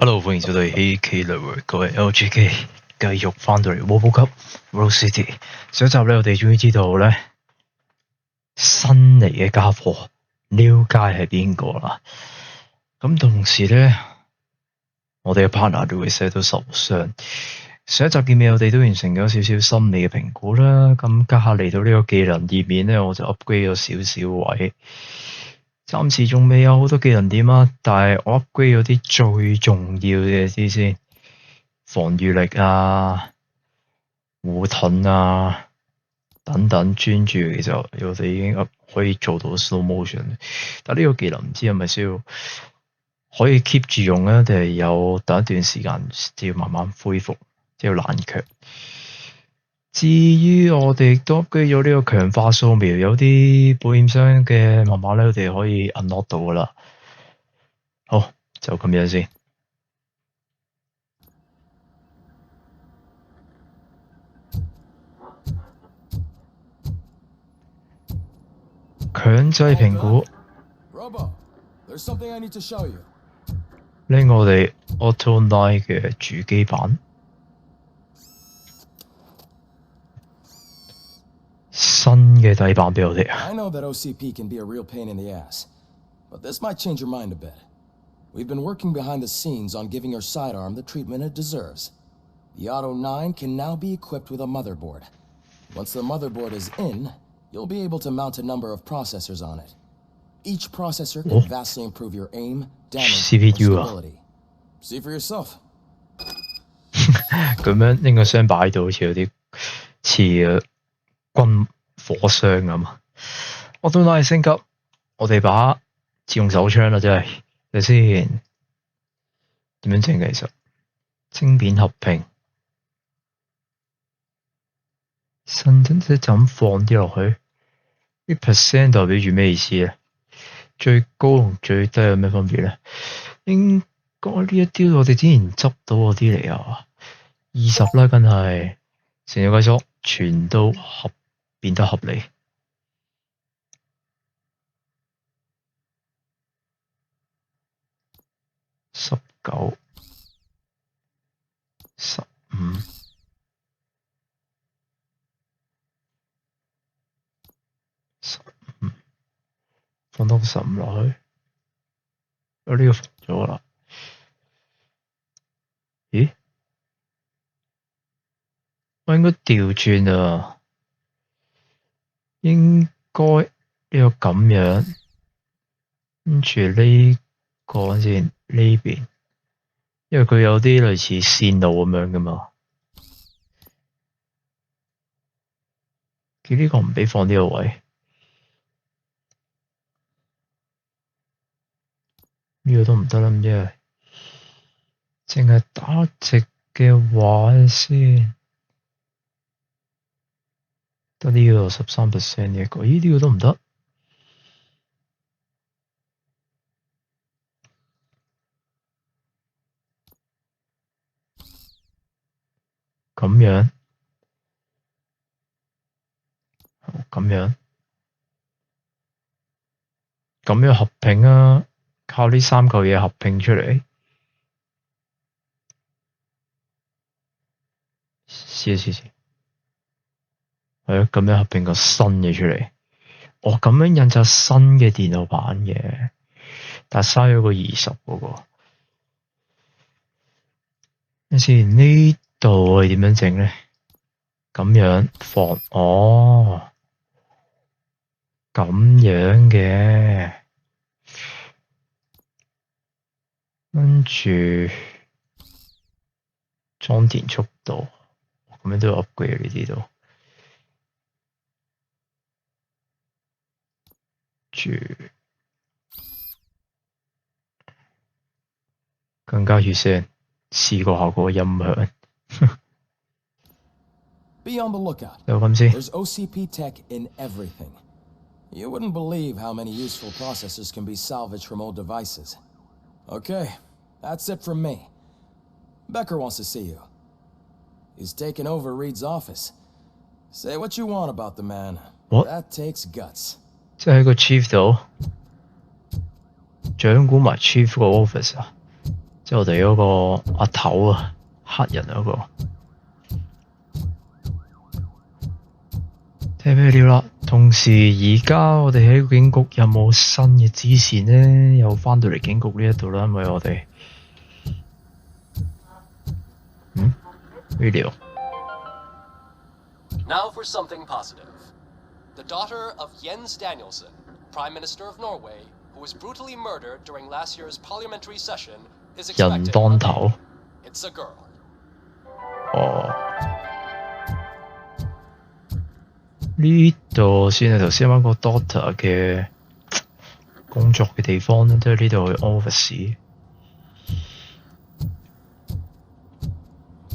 Hello， 歡迎收睇 HEYK 客套話，各位 LGK 繼續翻到嚟 Robocop Road City。上一集咧，我哋終於知道咧新嚟嘅家伙 New Guy 係邊個啦。咁同時咧，我哋嘅 partner Lewis 都受傷。上一集見面，我哋都完成咗少少心理嘅評估啦。咁家下嚟到呢個技能頁面咧，我就 upgrade 咗少少位。暫時仲未有好多技能點啊，但係我 upgrade 咗啲最重要嘅啲先，防禦力啊、護盾啊等等，專注其實我哋已經可以做到 slow motion。但呢個技能唔知係咪需要可以 keep 住用咧，定係有等一段時間要慢慢恢復，即係冷卻。至於我哋都 upgrade 咗呢個強化掃描，有啲保險箱嘅密碼咧，我哋可以 unlock 到噶啦。好，就咁樣先。強制評估。拎我哋 Auto Line 嘅主機版。新嘅底板俾我哋。I know that OCP can be a real pain in the ass, but this might change your mind a bit. We've been working behind the scenes on giving your sidearm the treatment it deserves. The Auto 9 can now be equipped with a motherboard. Once the motherboard is in, you'll be able to mount a number of processors on it. Each processor can vastly improve your aim, damage, and stability. See for yourself. 咁樣拎個箱擺喺度，好似有啲似軍火商咁啊！我都攞嚟升級，我哋把自動手槍啦，真係睇先點樣整其實晶片合併，新真即係就咁放啲落去，啲 percent 代表住咩意思咧？最高同最低有咩分別咧？應該呢一啲我哋之前執到嗰啲嚟啊，20啦，梗係成個計數全都變得合理。19、15、15，放多個15落去。呢個放咗啦。咦？我應該調轉啊！應該呢個咁樣，跟住呢個先呢邊，因為佢有啲類似線路咁樣噶嘛。佢呢個唔俾放呢個位，呢個都唔得啦，咁即係淨係打直嘅話先。得呢個13% 嘅一個，呢個都唔得。咁樣，咁樣合併啊！靠呢3嚿嘢合併出嚟。試。係咯，咁樣合併個新嘅出嚟。我咁樣印刷新嘅電腦版嘅，但係嘥咗個20嗰個。等先，呢度係點樣整咧？咁樣放，咁樣嘅，跟住裝電速度，咁樣都要 upgrade 呢啲都。更加血腥，試過效果音響。Be on the lookout. 就咁先。There's OCP tech in everything. You wouldn't believe how many useful processors can be salvaged from old devices. Okay, that's it from me. Becker wants to see you. He's taken over Reed's office. Say what you want about the man. What? That takes guts. 即係喺個 chief 度掌管埋 chief 個 office 啊！即係我哋嗰個阿頭啊，黑人嗰個。聽咩料啦？同時而家我哋喺警局有冇新嘅支持呢？又翻到嚟警局呢一度啦，因為我哋video。Now for something positive. The daughter of Jens Danielson, Prime Minister of Norway, who was brutally murdered during last year's parliamentary session, is 人 expected. 當頭。It's a girl. 哦。呢度先係頭先啱個 Doctor 嘅工作嘅地方咧，即係呢度去 office。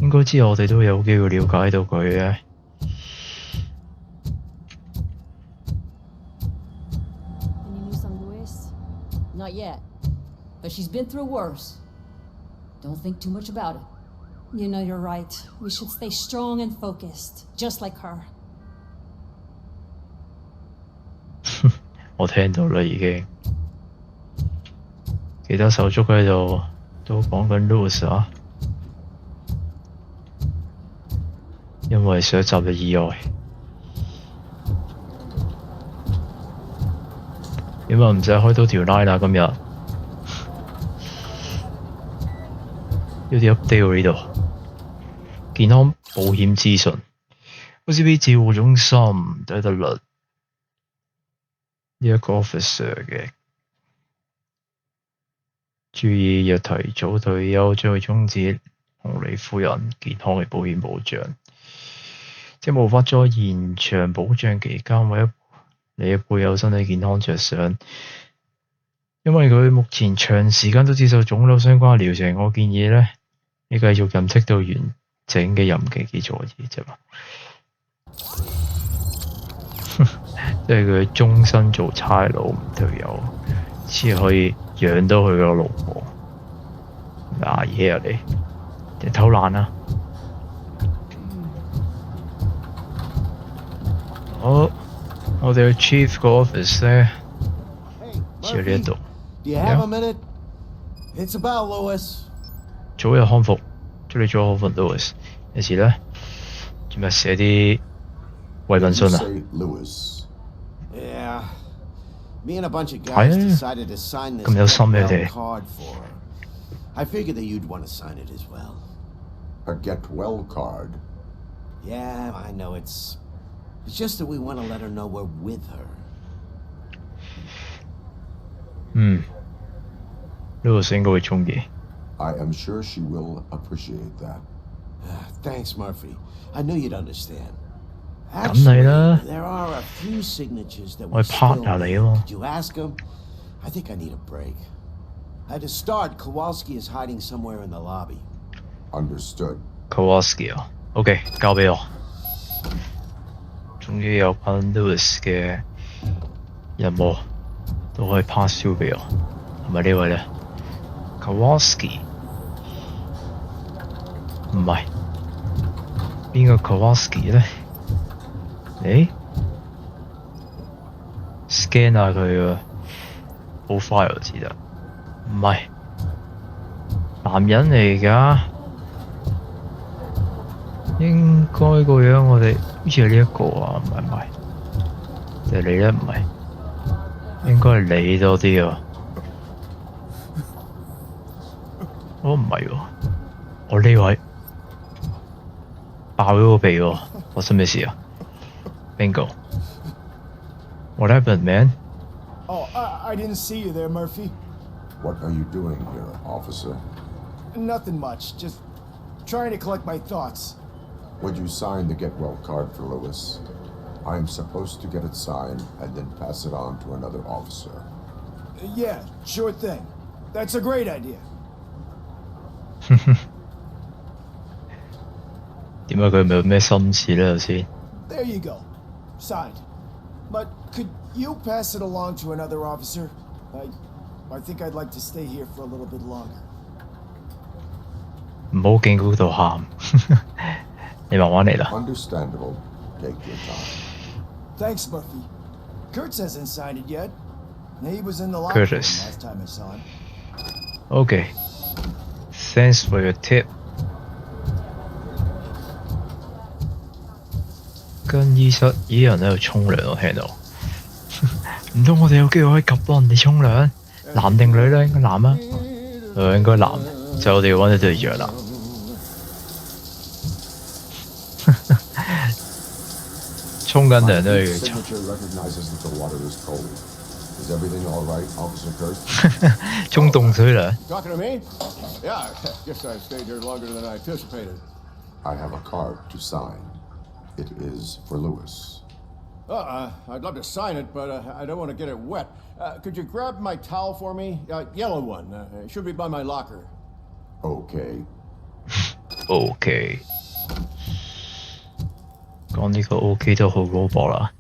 應該之後我哋都有機會了解到佢嘅。Any news on Lewis? Not yet, but she's been through worse. Don't think too much about it. You know you're right. We should stay strong and focused, just like her. 我聽到啦，已經。其他手足喺度都講緊 Lewis 啊，因為上一集嘅意外。點解唔使開多條 line 啦？今日有啲 update 喎呢度。健康保險資訊 ，OCP 照護中心第一得率。呢一個 officer 嘅注意，若提早退休，將會終止紅利夫人健康嘅保險保障，即係無法再延長保障期間為你嘅配偶身體健康着想。因為佢目前長時間都接受腫瘤相關嘅療程，我建議呢，你繼續任職到完整嘅任期結束為止啫嘛。即係佢終身做差佬唔退休，先可以養到佢個老婆。嘢啊你，定偷懶啊？好，我哋去 Chief 個 office 咧，喺呢一度。Do you have a minute? It's about Lewis. 早日康復，祝你早日康復 Lewis。有時咧，做咩寫啲慰問信啊？ Yeah. Me and a bunch of guys decided to sign this card for her. I figured that you'd want to sign it as well. A get well card. Yeah, I know it's just that we want to let her know we're with her. Lewis 應該會鍾意。 I am sure she will appreciate that. Thanks, Murphy. I knew you'd understand. 咁你啦， There are a few signatures that 我係 partner 嚟啊嘛。 Did you ask him? I think I need a break. To start, Kowalski is hiding somewhere in the lobby. Understood. Kowalski 啊 ，OK， 交俾我。終於有班 Lewis 嘅任務都可以 pass through 俾我，係咪呢位咧 ？Kowalski 唔係邊個 Kowalski 咧？誒 scan 下佢個 profile 至得，唔係男人嚟㗎，應該個樣我哋好似係呢一個啊，唔係，就係你咧，唔係，應該係你多啲啊，我唔係喎，我呢位爆咗個鼻喎，發生咩事啊？ Bingo. What happened, man? Oh, I didn't see you there, Murphy. What are you doing here, officer? Nothing much. Just trying to collect my thoughts. Would you sign the get well card for Lewis? I am supposed to get it signed and then pass it on to another officer. Yeah, sure thing. That's a great idea. 點解佢咪有咩心事咧？頭先 There you go. Signed. But could you pass it along to another officer? I think I'd like to stay here for a little bit longer. 唔好警嗰度喊，你慢慢嚟啦。 Understandable. Take your time. Thanks, Murphy. Kurtz hasn't signed it yet. He was in the locker room last time I saw him. OK， Thanks for your tip。更衣室咦有人喺度沖涼，我聽到。唔通我哋有機會可以及到人哋沖涼？男定女咧？應該男啊。應該男，就我哋要揾一對羊啦。沖緊涼都要沖。沖凍水涼。Talking to me? Yeah, I guess I stayed here longer than I anticipated. I have a card to sign. It is for Lewis. I'd love to sign it, but I don't want to get it wet. Could you grab my towel for me? Yellow one. It should be by my locker. Okay. OK。講呢個 OK 都好 robot 啦。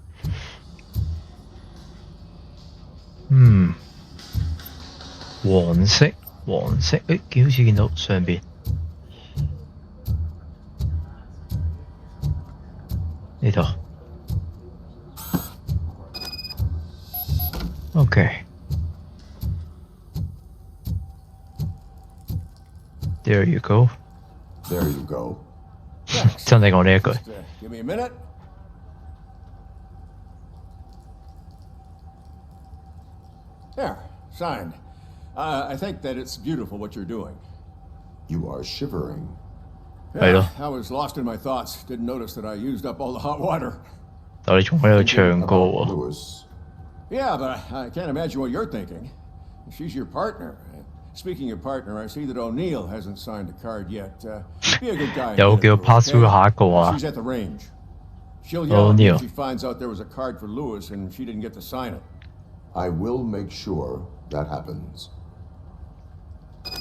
黃色，誒，好似見到上邊。呢度。OK。There you go. There you go. 真係講呢一句。Give me a minute. There, signed. I think that it's beautiful what you're doing. You are shivering. Yeah, I was lost in my thoughts. Didn't notice that I used up all the hot water. 但你仲喺度唱歌喎。Lewis. Yeah, but I can't imagine what you're thinking. She's your partner. Speaking of partner, I see that O'Neill hasn't signed a card yet. Be a good guy. 有叫 pass through 下一個啊。She's at the range. She'll yell at me if she finds out there was a card for Lewis and she didn't get to sign it. I will make sure that happens.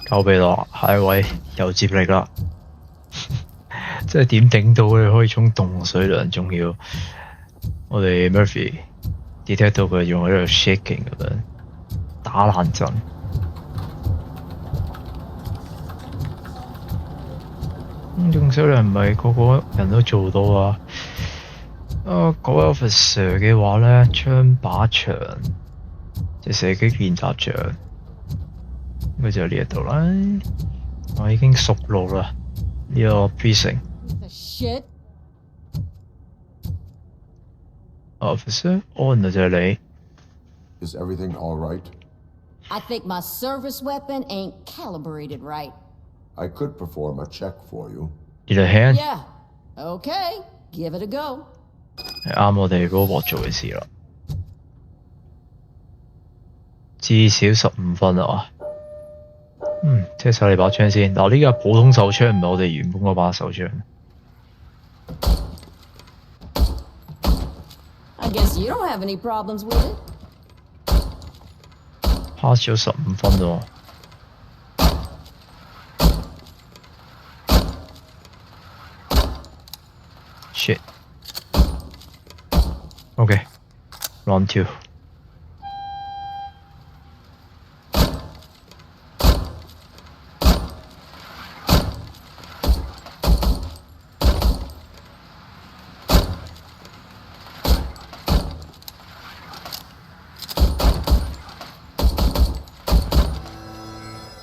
交俾我，下一位又接力啦。即係點頂到你可以沖凍水涼，仲要我哋 Murphy detect 到佢仲喺度 shaking 咁樣打冷震。凍水涼唔係個個人都做到啊！嗰位 officer 嘅話咧，槍靶場即係射擊練習場，咪就係呢一度啦。我已經熟路啦，呢個 precinct。Officer， 原來就係你。Is everything all right? I think my service weapon ain't calibrated right. I could perform a check for you. Need a hand? Yeah. Okay. Give it a go. 係啱我哋 robot 做嘅事啦。至少15分啊！即係晒你把槍先。嗱，呢個係普通手槍，唔係我哋原本嗰把手槍。I guess you don't have any problems with it. pass 咗15分喎。Shit. Okay. Round 2.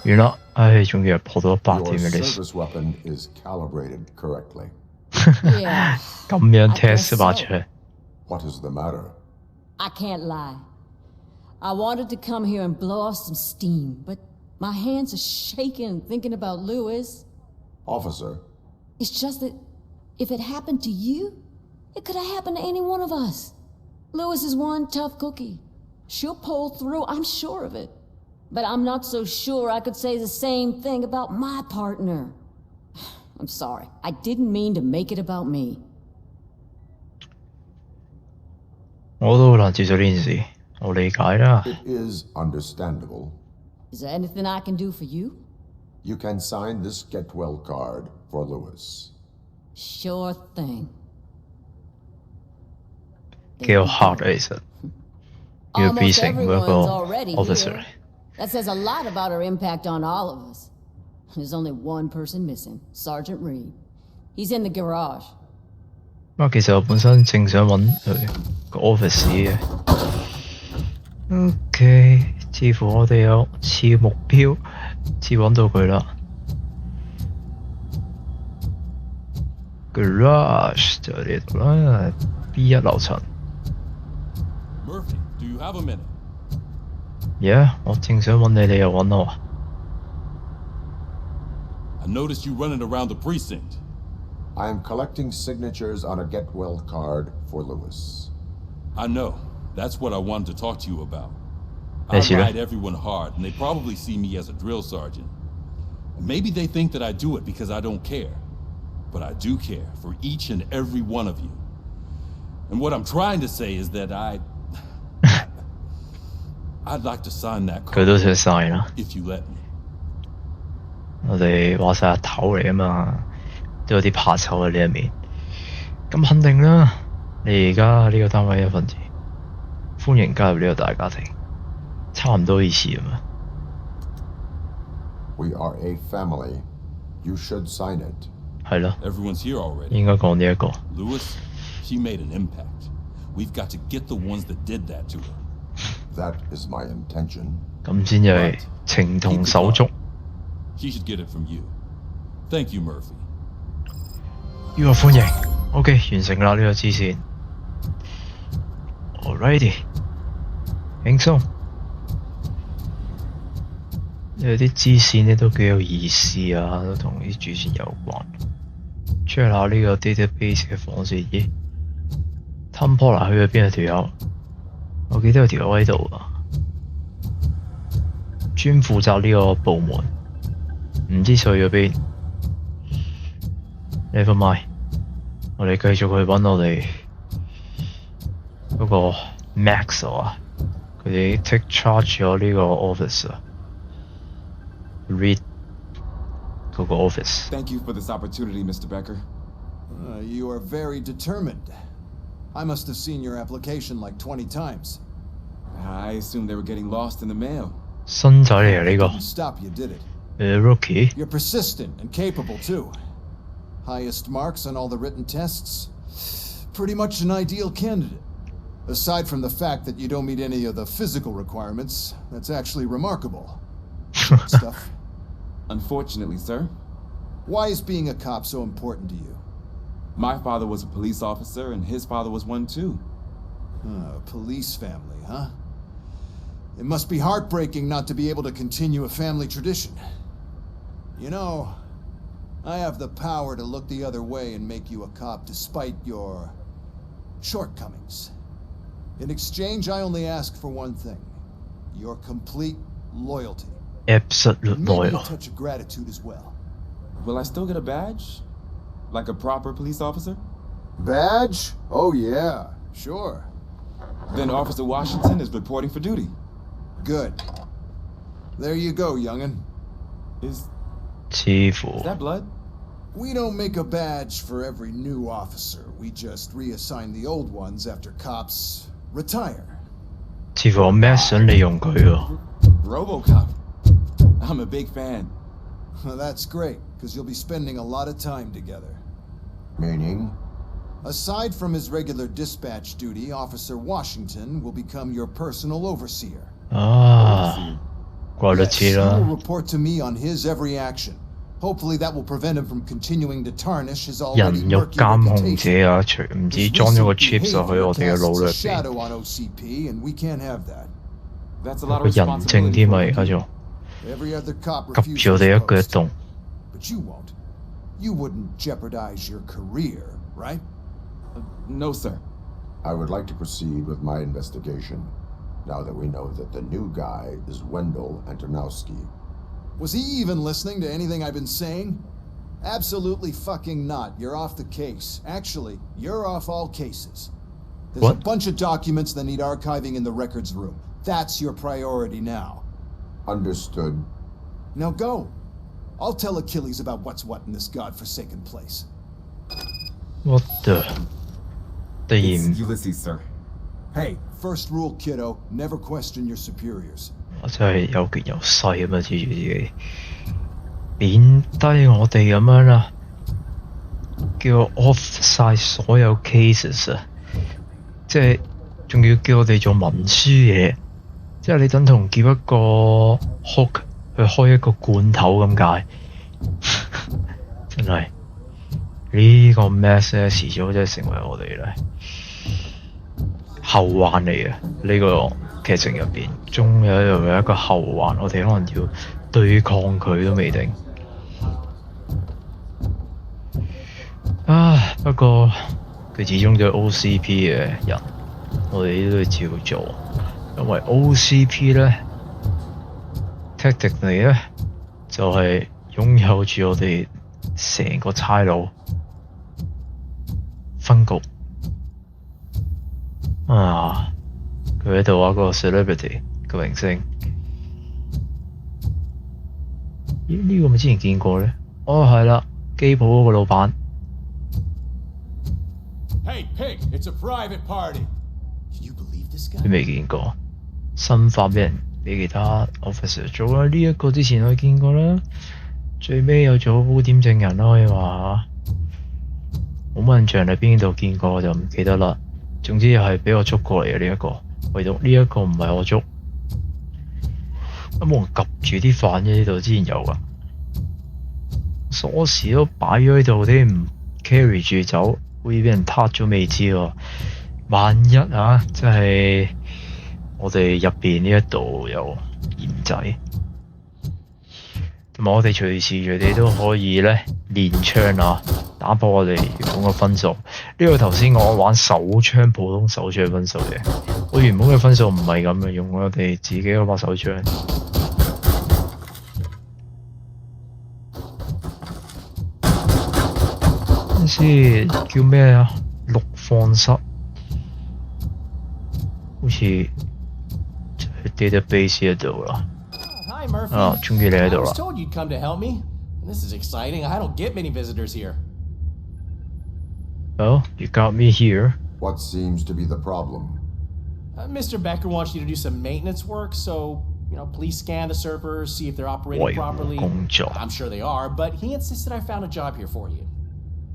完啦，唉，仲要係破到100點嘅 service weapon is calibrated correctly. 咁樣 test 把槍。What is the matter? I can't lie. I wanted to come here and blow off some steam, but my hands are shaking thinking about Lewis. Officer. It's just that if it happened to you, it could have happened to any one of us. Lewis is one tough cookie. She'll pull through, I'm sure of it. But I'm not so sure I could say the same thing about my partner. I'm sorry. I didn't mean to make it about me. 我都好難接受呢件事，我理解啦。It is understandable. Is there anything I can do for you? You can sign this get well card for Lewis. Sure thing. 幾有 heart 啊，其實要 be 成嗰個 officer。That says a lot about her impact on all of us. There's only one person missing, Sergeant Reed. He's in the garage. 其實我本身正想揾佢個 office 嘅。OK，似乎我哋有次目標，似揾到佢啦。garage 就喺呢度啦 ，B1 樓層。Murphy, do you have a minute? Yeah， 我正想揾你，你又揾我。I noticed you running around the precinct. I am collecting signatures on a get well card for Lewis. I know. That's what I wanted to talk to you about. I 咩事咧？ ride everyone hard, and they probably see me as a drill sergeant. And maybe they think that I do it because I don't care. But I do care for each and every one of you. And what I'm trying to say is that I'd like to sign that 佢都 card 想晒啦。 if you let me. 我哋話晒阿頭嚟啊嘛，都有啲怕醜喺呢一面。咁肯定啦，你而家呢個單位一份子，歡迎加入呢個大家庭，差唔多意思啊嘛。We are a family. You should sign it. 係咯， Everyone's here already. 應該講呢一個。 Lewis, she made an impact. We've got to get the ones that did that to her. That is my intention. 咁先至係情同手足。 She should get it from you. Thank you, Murphy. 呢個歡迎 ，OK 完成啦呢個支線。Alrighty， 輕鬆。呢啲支線咧都幾有意思啊，都同啲主線有關。check 下呢個 database 嘅房先。咦 ，Tom Pollard 去咗邊啊條友？我記得有條友喺度啊，專負責呢個部門，唔知去咗邊。Never mind， 我哋繼續去揾我哋嗰個 Max 啊，佢哋 take charge 咗呢個 office 啊 ，Reed 嗰個 office。 Thank you for this opportunity, Mr. Becker. You are very determined. I must have seen your application like 20 times. I assumed they were getting lost in the mail. 新仔嚟啊呢個 Didn't stop you, did it? Rookie。 You're persistent and capable too. Highest marks on all the written tests. Pretty much an ideal candidate. Aside from the fact that you don't meet any of the physical requirements, that's actually remarkable. Stuff. Unfortunately, sir, Why is being a cop so important to you? my father was a police officer and his father was one too. Police family, huh? It must be heartbreaking not to be able to continue a family tradition. You know, I have the power to look the other way and make you a cop despite your shortcomings. In exchange, I only ask for one thing. Your complete loyalty. Absolute Maybe a loyal。 touch of gratitude as well. Will I still get a badge? Like a proper police officer? Badge? Oh yeah, sure. Then Officer Washington is reporting for duty. Good. There you go, young'un. Is 似乎 that blood? We don't make a badge for every new officer. We just reassign the old ones after cops retire. 似乎我 Max 想利用佢喎。 Robocop. I'm a big fan. Well, that's great, because you'll be spending a lot of time together. Meaning? Aside from his regular dispatch duty, Officer Washington will become your personal overseer. 啊，怪得 Yes, 知 he will 啦。 report to me on his every action. Hopefully that will prevent him from continuing to tarnish his 人 already 肉 murky 監控 reputation. 者啊，除唔止 His 裝咗個 recent chip 上去 behavior 我哋嘅 casts 腦 a 裏邊， shadow on OCP, and we can't have that. That's a 有 lot 個 of 人證 responsibility. 添啊！ for 而家 you. 仲 Every other cop 及住我哋一舉一 refuses 動。 but you won't. You wouldn't jeopardize your career, right? No, sir. I would like to proceed with my investigation, now that we know that the new guy is Wendell Antonowski. Was he even listening to anything I've been saying? Absolutely fucking not. You're off the case. Actually, you're off all cases. There's a What? bunch of documents that need archiving in the records room. That's your priority now. Understood. Now go. I'll tell Achilles about what's what in this godforsaken place. What the？突 It's 然 Ulysses, sir. Hey, first rule, kiddo, never question your superiors. 我真係有權有勢咁樣指住自己，貶低我哋咁樣啦，叫我 off 晒所有 cases 啊！即係仲要叫我哋做文書嘢，即係你等同叫一個 hook 去開一個罐頭咁解，真係呢個 mess 咧，遲早真係成為我哋咧後患嚟嘅。呢個劇情入邊，終有一個後患，我哋可能要對抗佢都未定。不過佢始終都係 OCP 嘅人，我哋都要照做，因為 OCP 咧 technically 咧就係擁有住我哋成個差佬分局佢喺度一個 celebrity 個明星，呢個咪之前見過咧？係啦，機鋪嗰個老闆。Hey, Pig, it's a private party. Can you believe this guy? 你未見過，新發俾其他 officer 做啦。呢一個之前我見過啦，最尾有做污點證人啦，可以話冇乜印象喺邊度見過，我就唔記得啦。總之又係俾我捉過嚟嘅呢一個，唯獨呢一個唔係我捉，冇人及住啲飯啫。呢度之前有噶，鎖匙都擺咗喺度添，唔 carry 住走。會俾人撻咗未知喎，萬一即係我哋入邊呢一度有嫌仔，同埋我哋隨時隨地都可以咧練槍打破我哋原本嘅分數。呢個頭先我玩手槍普通手槍分數嘅，我原本嘅分數唔係咁嘅，用我哋自己嗰把手槍。先叫咩錄放室，好似就喺 database 呢度啦。終於你喺度啦。This is exciting. I don't get many visitors here. Well, you got me here. What seems to be the problem? Mr. Becker wants you to do some maintenance work, so, please scan the servers, see if they're operating properly. I'm sure they are, but he insisted I found a job here for you.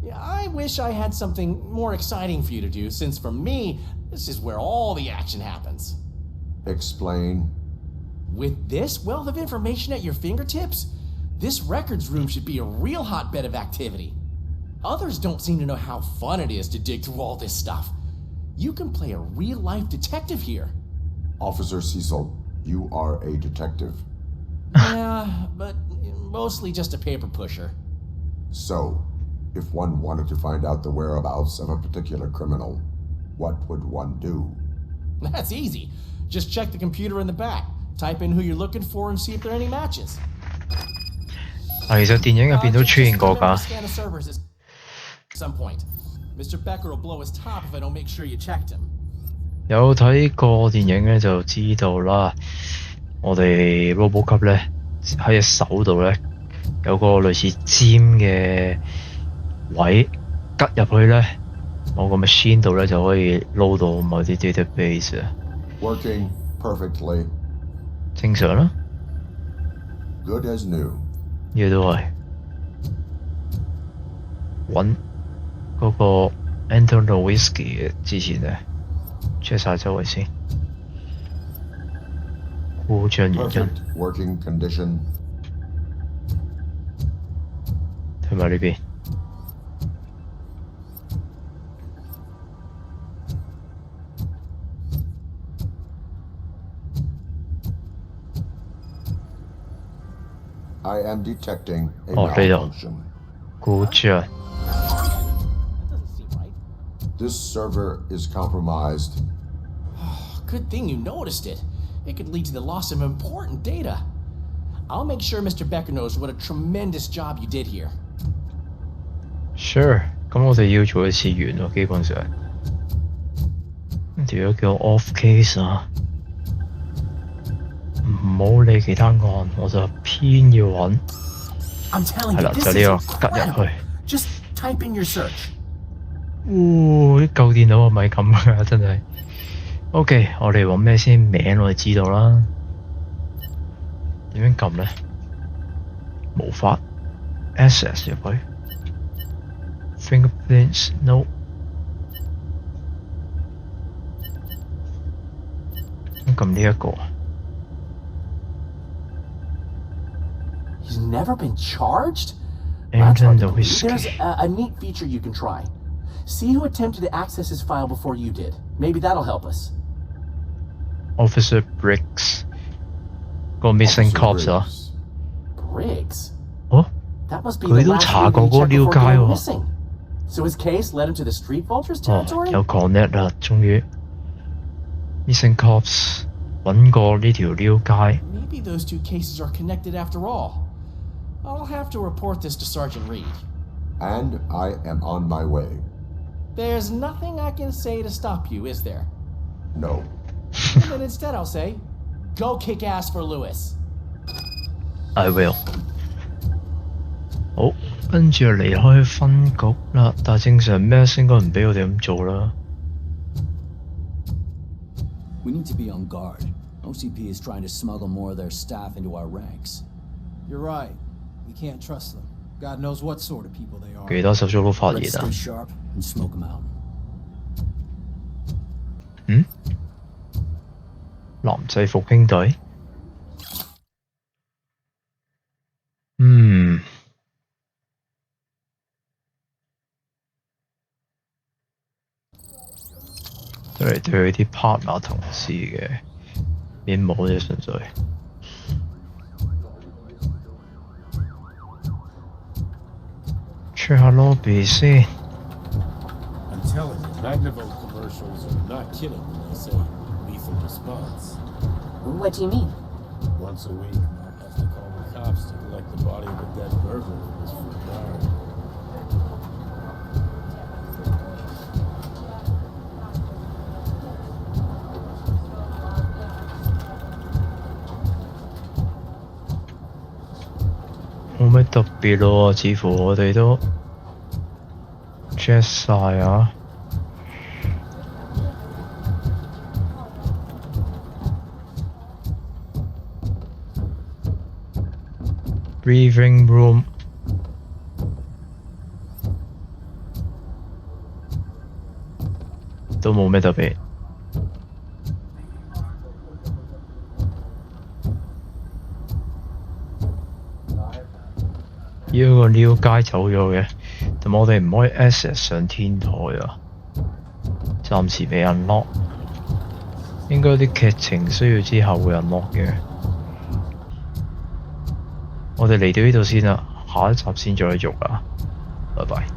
Yeah, I wish I had something more exciting for you to do, since for me, this is where all the action happens. Explain. With this wealth of information at your fingertips, this records room should be a real hotbed of activity. Others don't seem to know how fun it is to dig through all this stuff. You can play a real-life detective here. Officer Cecil, you are a detective. Yeah, but mostly just a paper pusher. So, if one wanted to find out the whereabouts of a particular criminal, what would one do? That's easy. Just check the computer in the back, type in who you're looking for, and see if there are any matches. 其實電影入邊都出現過㗎。有睇過電影咧就知道啦，我哋 Robocop 咧喺隻手度咧有個類似尖嘅位，吉入去咧某個 machine 度咧就可以撈到某啲 database 啊。Working perfectly. 正常啦。Good as new. 呢個都係揾嗰個 Antonio Whisky 嘅之前咧 check 晒周圍先，故障原因。Working condition. 睇埋呢邊。I am detecting a malfunction. 故障。This server is compromised. Good thing you noticed it. It could lead to the loss of important data. I'll make sure Mr. Becker knows what a tremendous job you did here. Sure. 咁我哋要做一次完喎，基本上。條友叫我 off case 啊！唔好理其他案，我就偏要揾。係啦，就呢個吉入去。Just type in your search. 啲舊電腦係咪咁㗎？真係。OK， 我哋揾咩先？名我哋知道啦。點樣撳咧？無法 access 入去。Fingerprints no。撳呢一個。He's never been charged? Engine whiskey. There's a neat feature you can try. See who attempted to access his file before you did. Maybe that'll help us. Officer Briggs. 個 missing cops 啊。Briggs? 哦， That must be 佢 the 都 last 查 lead 過 we 嗰個 checked 撩 before 街 going 喎。missing. So his case led him to the Street Vultures 哦， territory? 有 connect 啦，終於。Missing cops 揾過呢條撩街。Maybe those two cases are connected after all. I'll have to report this to Sergeant Reed. And I am on my way. There's nothing I can say to stop you, is there? No. And then instead I'll say, go kick ass for Lewis. I will。好，跟住就離開分局啦。但係正常咩應該唔俾我哋咁做啦。We need to be on guard. OCP is trying to smuggle more of their staff into our ranks. You're right. We can't trust them. God knows what sort of people they are. 其他手足都發現 Let's 啊。 stay sharp and smoke them out. 嗯？男制服兄弟？嗯。都係對佢啲 partner 同事嘅面膜啫，純粹。check 下 lobby 先。I'm telling you, Magnavolt commercials are not kidding when they say lethal response. What do you mean? Once a week, I have to call the cops to collect the body of a dead burglar from his front yard. 冇咩特別咯，似乎我哋都 check 晒啊。Briefing room 都冇咩特別。呢個撩街走咗嘅，同埋我哋唔可以 access 上天台啊，暫時未 unlock， 應該啲劇情需要之後會 unlock 嘅。我哋嚟到呢度先啦，下一集先再續啊，拜拜。